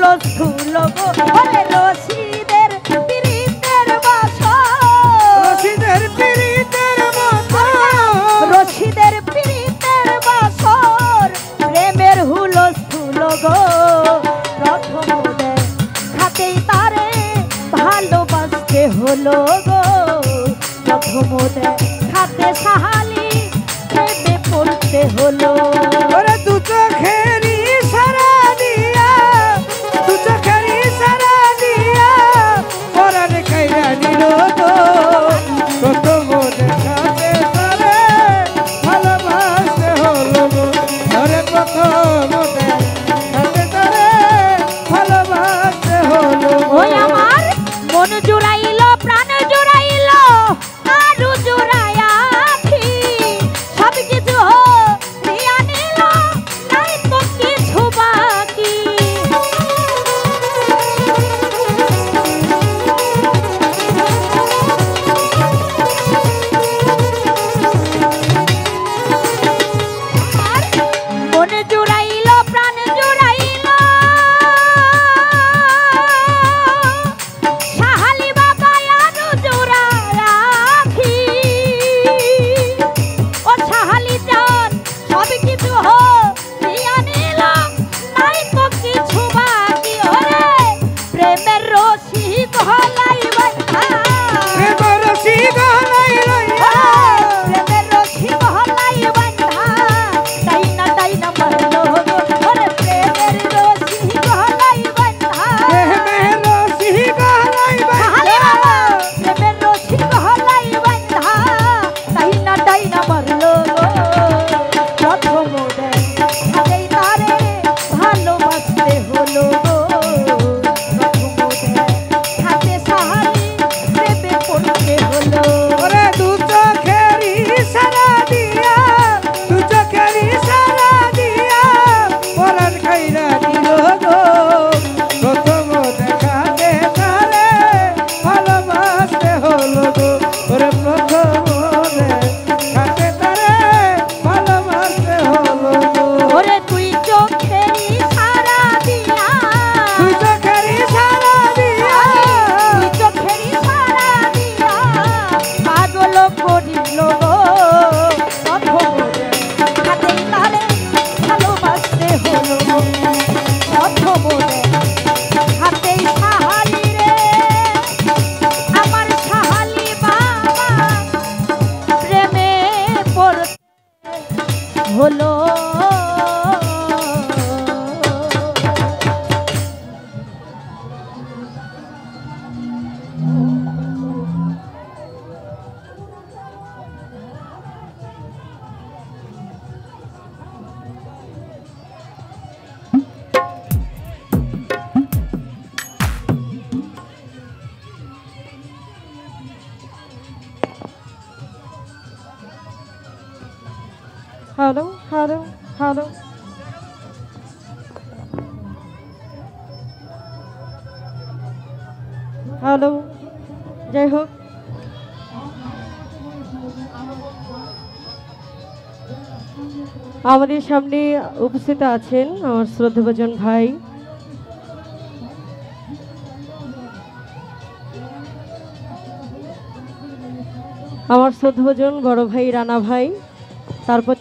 হুলস্থুল গো ওরে রশিদের পিরিতের বাসর রশিদের পিরিতের বাসর রশিদের পিরিতের বাসর প্রেমের হুলস্থুল গো প্রথম দেখাতেই তারে ভালোবাসতে হলো গো প্রথম দেখাতে সাহালি প্রেমে পড়তে হলো ওরে দু চোখেরই সারা দিয়া দু চোখেরই সারা দিয়া পরাণ খাইয়া নিল গো প্রথম দেখাতে তারে ভালোবাসতে হলো গো ওরে প্রথম দেখাতে তারে ভালোবাসতে হলো ওই আমার মন জুড়াইলো প্রাণ জুড়াইলো আরু জুড়াইয়া আখি সব কিছু দিয়া নিল নাই তো কিছু বাকি মন জুড়াইলো প্রাণ জুড়াইলো সাহালি বাবা আরু জুড়াইয়াখি ও সাহালি জান সব কিছু দিয়া নিল নাই তো কিছু বাকি ওরে প্রেমের রশি গলাই বাঁধা প্রেমের রশি গলাই লইয়া প্রেমের রশি গলাই বাঁধা তাই না মারলো গো ওরে প্রেমের রশি গলাই বাঁধা প্রেমের রশি গলাই সাহালি বাবা প্রেমের রশি গলাই বাঁধা তাই না মারলো গো প্রথম দেখাতেই তারে ভালোবাসতে হলো গো প্রথম দেখাতে সাহালি প্রেমে পড়তে হলো ওরে দু চোখেরই সারা দিয়া দু চোখেরই সারা দিয়া পরাণ খাইয়া নিল গো প্রথম দেখাতে তারে ভালোবাসতে হলো গো ওরে প্রথম দেখাতে তারে ভালোবাসতে হলো গো ওরে তুই চোখেরই সারা দিয়া তুই চোখেরই সারা দিয়া তুই চোখেরই সারা দিয়া পাগল করিল গো প্রথম দেখাতেই তারে ভালোবাসতে হলো গো প্রথম দেখাতেই সাহালি রে আমার সাহালি বাবা প্রেমে পড়তে হলো হ্যালো হ্যালো হ্যালো হ্যালো যাই হোক আমাদের সামনে উপস্থিত আছেন আমার শ্রদ্ধাভাজন ভাই আমার শ্রদ্ধাভাজন বড় ভাই রানা ভাই তারপর